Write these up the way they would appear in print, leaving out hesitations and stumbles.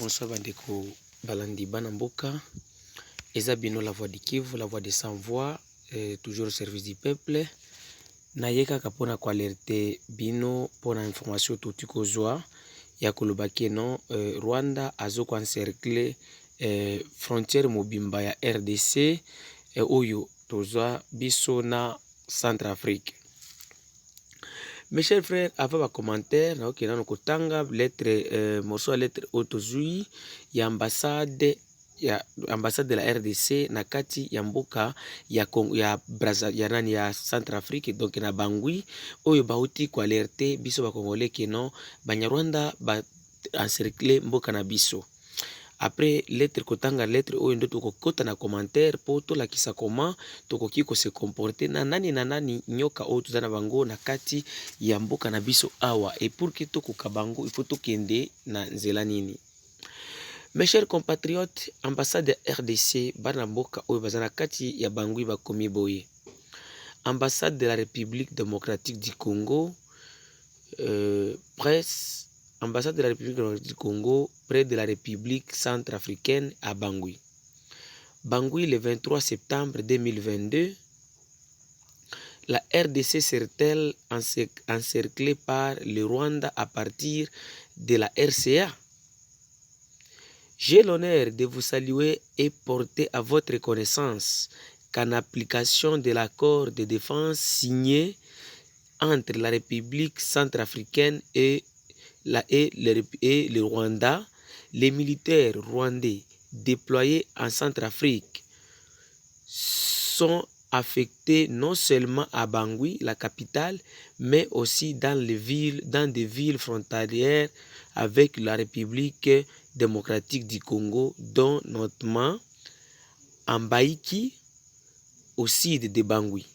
Bonsoir bandeko balandi bana mboka. Eza bino la voix du Kivu, la voix des sans voix, toujours au service du peuple. Nayeka kapona kwa alerte bino pona information tuti kozwa ya kolobaki non Rwanda azoko encercler frontière mobimba ya RDC oyo tozwa biso na Centrafrique. Mes chers frères, avant ma commentaire, ok, nous kotanga lettre morceau lettre autozui ya ambassade de la RDC na kati ya mboka ya Congo ya Brazza ya nani ya Centrafrique, donc na Bangui oyo bauti ko alerte biso ba congolais que non Banyarwanda ba encercler mboka na biso. Après lettre kotanga lettre oyo ndo tokokota na commentaire po tolakisa comment tokoki ko se comporter na nani nyoka oyo tozana bango na kati ya mboka na biso awa, et pour que tokoka bango il faut tokende na nzela nini. Mes chers compatriotes, ambassade de RDC bana mboka oyo bazana kati ya Bangui bakomi boye. Ambassade de la République démocratique du Congo, presse, ambassade de la République démocratique du Congo près de la République centrafricaine à Bangui. Bangui le 23 septembre 2022, la RDC serait-elle encerclée par le Rwanda à partir de la RCA? J'ai l'honneur de vous saluer et porter à votre connaissance qu'en application de l'accord de défense signé entre la République centrafricaine et le Rwanda, les militaires rwandais déployés en Centrafrique sont affectés non seulement à Bangui, la capitale, mais aussi dans des villes frontalières avec la République démocratique du Congo, dont notamment Ambaïki, au sud de Bangui,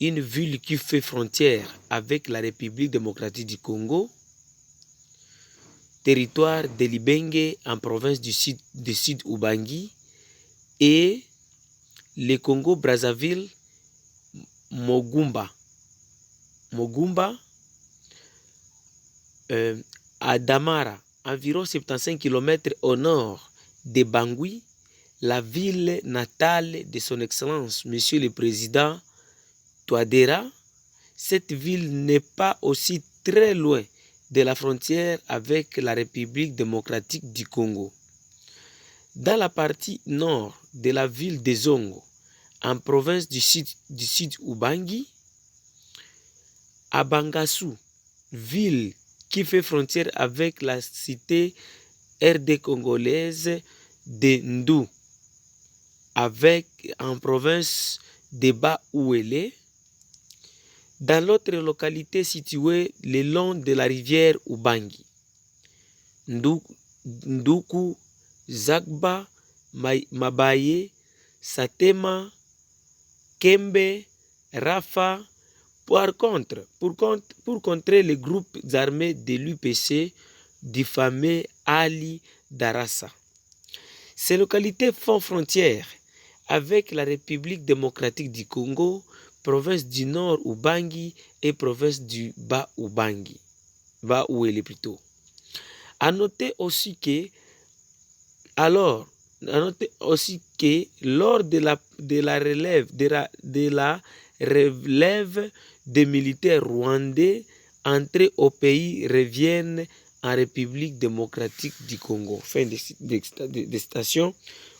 une ville qui fait frontière avec la République démocratique du Congo, territoire de Libenge en province du sud Ubangi, et le Congo Brazzaville, Mogumba, à Damara, environ 75 km au nord de Bangui, la ville natale de son Excellence, Monsieur le Président Touadéra. Cette ville n'est pas aussi très loin de la frontière avec la République démocratique du Congo. Dans la partie nord de la ville de Zongo, en province du sud Ubangi, à Bangassou, ville qui fait frontière avec la cité RD congolaise de Ndou, avec en province de Bas-Ouélé, dans l'autre localité située le long de la rivière Ubangi, Nduku, Zagba, Mabaye, Satema, Kembe, Rafa. Pour contrer les groupes armés de l'UPC du fameux Ali Darassa. Ces localités font frontière avec la République démocratique du Congo, province du Nord Ubangi et province du Bas Ubangi. Bas-Ouélé plutôt. À noter aussi que lors de la relève des militaires rwandais entrés au pays reviennent en République démocratique du Congo. Fin de station.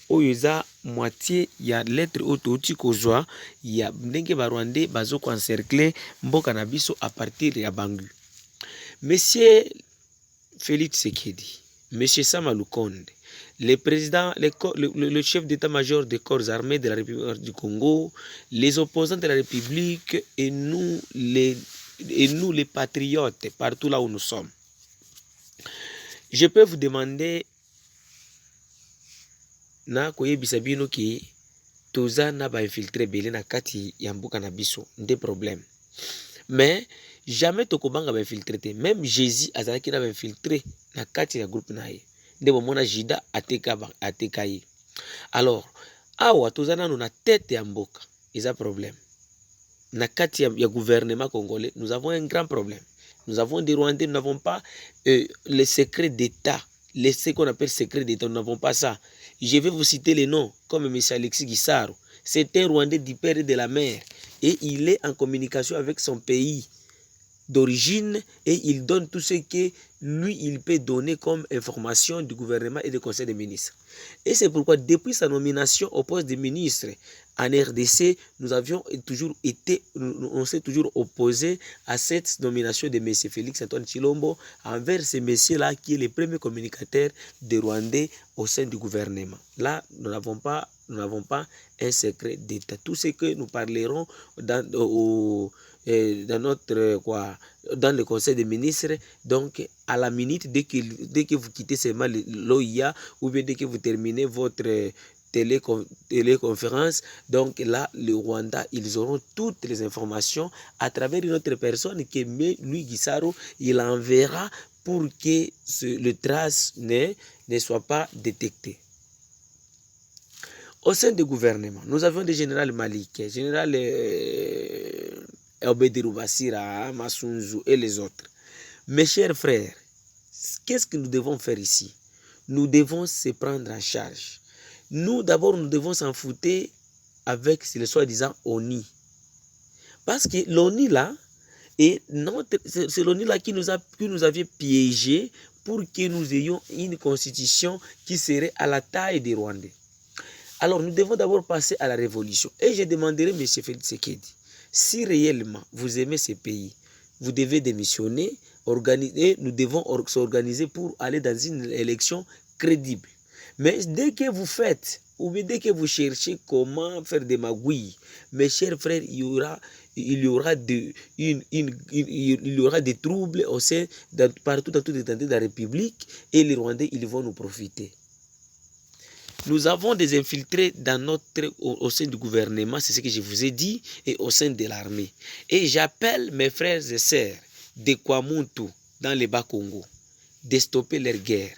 Oyoza moitié ya lettre autoti kozwa ya ndenge ba rwandais bazoko encercler mboka na biso à partir ya Bangui. Monsieur Félix Tshisekedi, Monsieur Sama Lukonde, le président, le chef d'état-major des corps armés de la République du Congo, les opposants de la République et nous les patriotes partout là où nous sommes. Je peux vous demander na koyebisa bino ki toza na ba infiltré belé na kati ya mboka na biso des problèmes. Mais jamais tokobanga ba infiltré, même Jésus azalaki na ba infiltré na kati ya groupe na ye. Ndebo mona Jida ateka ye. Alors awa toza nanu na tête ya mboka, eza problème. Na kati ya gouvernement congolais, nous avons un grand problème. Nous avons des Rwandais, nous n'avons pas les secrets d'État, ce qu'on appelle secret d'État. Nous n'avons pas ça. Je vais vous citer les noms, comme M. Alexis Gisaro. C'est un Rwandais du père et de la mère. Et il est en communication avec son pays d'origine et il donne tout ce que lui, il peut donner comme information du gouvernement et du conseil des ministres. Et c'est pourquoi, depuis sa nomination au poste de ministre en RDC, on s'est toujours opposé à cette nomination de M. Félix Antoine Tshilombo envers ce monsieur-là qui est le premier communicateur des Rwandais au sein du gouvernement. Là, nous n'avons pas un secret d'État. Tout ce que nous parlerons dans le conseil des ministres, donc à la minute, dès que vous quittez seulement l'OIA ou bien dès que vous terminez votre téléconférence, donc là, le Rwanda, ils auront toutes les informations à travers une autre personne que lui, Gisaro, il enverra pour que le trace ne soit pas détecté. Au sein du gouvernement, nous avons des généraux Malik, général Obedi Basira, Masunzu et les autres. Mes chers frères, qu'est-ce que nous devons faire ici? Nous devons se prendre en charge. Nous, d'abord, nous devons s'en foutre avec le soi-disant ONI. Parce que l'ONI là, c'est l'ONI là qui nous avait piégés pour que nous ayons une constitution qui serait à la taille des Rwandais. Alors, nous devons d'abord passer à la révolution. Et je demanderai à M. Félix Tshisekedi, si réellement vous aimez ce pays, vous devez démissionner, nous devons s'organiser pour aller dans une élection crédible. Mais dès que vous faites, ou bien dès que vous cherchez comment faire des magouilles, mes chers frères, il y aura des troubles au sein, partout dans toute l'étendue de la République, et les Rwandais, ils vont nous profiter. Nous avons des infiltrés au sein du gouvernement, c'est ce que je vous ai dit, et au sein de l'armée. Et j'appelle mes frères et sœurs de Kwamuntu, dans les Bas-Congo, de stopper leur guerre.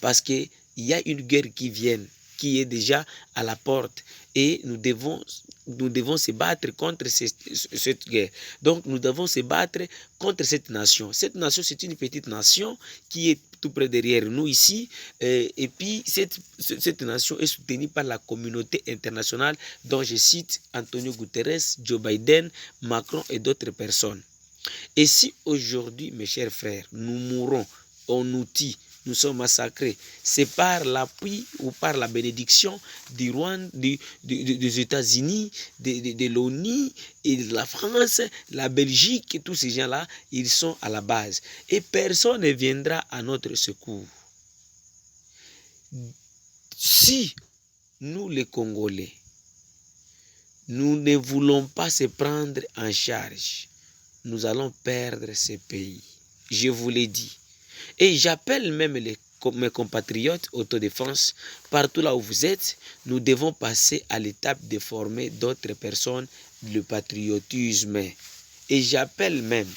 Parce qu'il y a une guerre qui est déjà à la porte. Et nous devons se battre contre cette guerre. Donc nous devons se battre contre cette nation. Cette nation, c'est une petite nation qui est tout près derrière nous ici. Et puis cette nation est soutenue par la communauté internationale dont je cite Antonio Guterres, Joe Biden, Macron et d'autres personnes. Et si aujourd'hui, mes chers frères, nous mourons en outil, nous sommes massacrés, c'est par l'appui ou par la bénédiction du Rwanda, des États-Unis, de l'ONU et de la France, la Belgique, et tous ces gens-là, ils sont à la base. Et personne ne viendra à notre secours. Si nous, les Congolais, nous ne voulons pas se prendre en charge, nous allons perdre ce pays. Je vous l'ai dit. Et j'appelle même mes compatriotes autodéfense, partout là où vous êtes, nous devons passer à l'étape de former d'autres personnes, le patriotisme. Et j'appelle même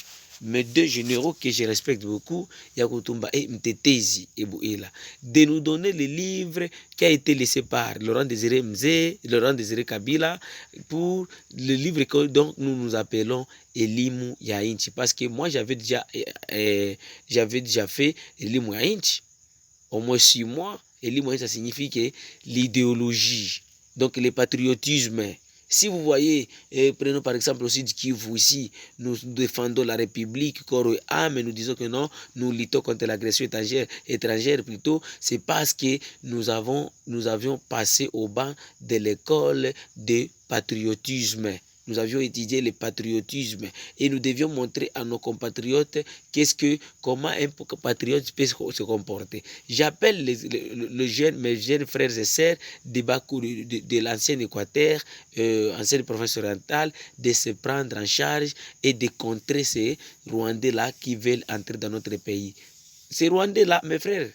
mes deux généraux que je respecte beaucoup, Yakutumba et Mtetezi Ebouela, de nous donner le livre qui a été laissé par Laurent Désiré Mzee, Laurent Désiré Kabila, pour le livre que donc nous appelons Elimu Yainchi. Parce que moi, j'avais déjà fait Elimu Yainchi, au moins 6 mois. Elimu Yainchi, ça signifie que l'idéologie, donc le patriotisme. Si vous voyez, prenons par exemple aussi du Kivu ici, nous défendons la République, corps et âme, mais nous disons que non, nous luttons contre l'agression étrangère plutôt, c'est parce que nous avions passé au banc de l'école de patriotisme. Nous avions étudié le patriotisme et nous devions montrer à nos compatriotes comment un patriote peut se comporter. J'appelle mes jeunes frères et sœurs de l'ancien Équateur, ancienne province orientale, de se prendre en charge et de contrer ces Rwandais-là qui veulent entrer dans notre pays. Ces Rwandais-là, mes frères,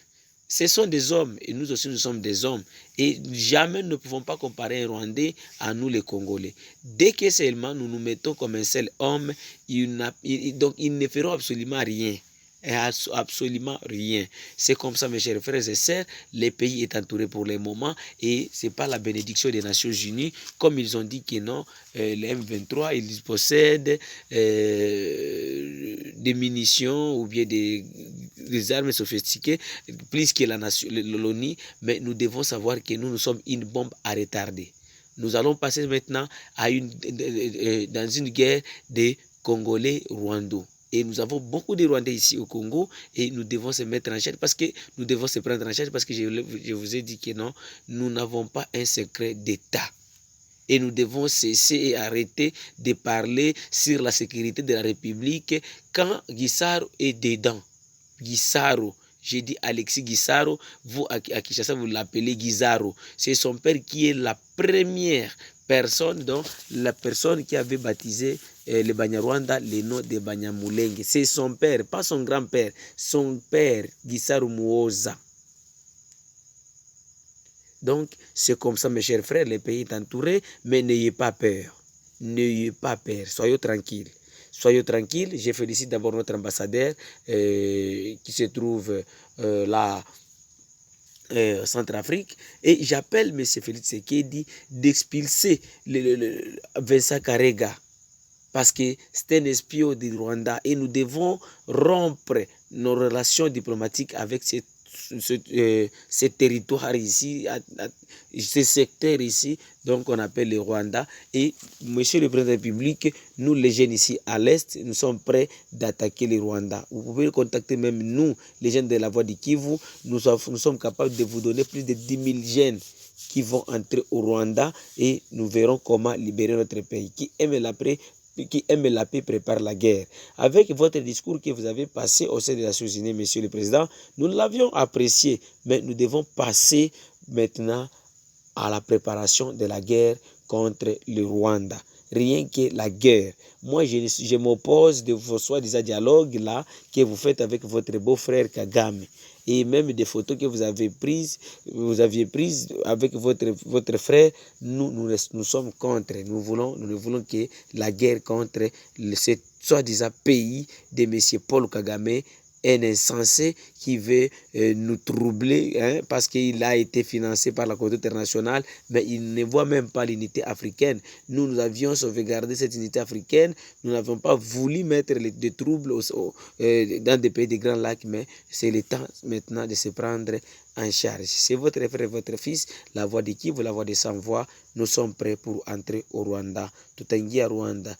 ce sont des hommes et nous aussi nous sommes des hommes et jamais nous ne pouvons pas comparer un Rwandais à nous les Congolais. Dès que seulement nous nous mettons comme un seul homme, donc ils ne feront absolument rien. Absolument rien. C'est comme ça, mes chers frères et sœurs, le pays est entouré pour le moment et c'est pas la bénédiction des Nations Unies, comme ils ont dit que non, les M23, ils possèdent des munitions ou bien des armes sophistiquées, plus que l'ONU, mais nous devons savoir que nous sommes une bombe à retarder. Nous allons passer maintenant à dans une guerre des Congolais-Rwandais. Et nous avons beaucoup de Rwandais ici au Congo et nous devons se mettre en charge parce que nous devons se prendre en charge parce que je vous ai dit que non, nous n'avons pas un secret d'État. Et nous devons cesser et arrêter de parler sur la sécurité de la République quand Guissaro est dedans. Guissaro, j'ai dit Alexis Guissaro, vous à Kinshasa vous l'appelez Guizaro. C'est son père qui est la première personne, donc la personne qui avait baptisé le Banyarwanda le nom de Banyamulenge. C'est son père, pas son grand-père, son père, Guissaro Muoza. Donc, c'est comme ça, mes chers frères, le pays est entouré, mais n'ayez pas peur. N'ayez pas peur, soyez tranquilles. Soyez tranquilles. Je félicite d'abord notre ambassadeur qui se trouve là Centrafrique. Et j'appelle M. Félix Tshisekedi d'expulser Vincent Karega. Parce que c'est un espion du Rwanda et nous devons rompre nos relations diplomatiques avec ce territoire ici, ce secteur ici, donc on appelle le Rwanda. Et Monsieur le Président de la République, nous les jeunes ici à l'Est, nous sommes prêts d'attaquer le Rwanda. Vous pouvez contacter même nous, les jeunes de la Voix du Kivu, nous sommes capables de vous donner plus de 10 000 jeunes qui vont entrer au Rwanda et nous verrons comment libérer notre pays. Qui aime la paix prépare la guerre. Avec votre discours que vous avez passé au sein des Nations Unies, Monsieur le Président, nous l'avions apprécié, mais nous devons passer maintenant à la préparation de la guerre contre le Rwanda. Rien que la guerre. Moi, je m'oppose de vos soi-disant dialogues là que vous faites avec votre beau-frère Kagame. Et même des photos que vous aviez prises avec votre frère, nous sommes contre. Nous ne voulons que la guerre contre ce soi-disant pays de M. Paul Kagame, un insensé qui veut nous troubler parce qu'il a été financé par la communauté internationale, mais il ne voit même pas l'unité africaine. Nous avions sauvegardé cette unité africaine, nous n'avons pas voulu mettre des troubles dans des pays des Grands Lacs, mais c'est le temps maintenant de se prendre en charge. C'est votre frère et votre fils, la voix de Kivu, la voix de sans voix. Nous sommes prêts pour entrer au Rwanda. Tutaingia Rwanda.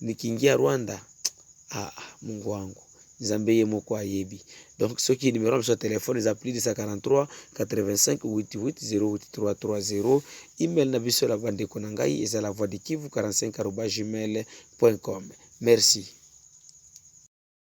Nikiingia Rwanda, Mungu wangu. Zambeye moko ayebi. Donc ceux qui numéro sur téléphone les applis de 143 85 88 08330. Email na biso la bande konangai et la voix de Kivu 45@gmail.com. Merci.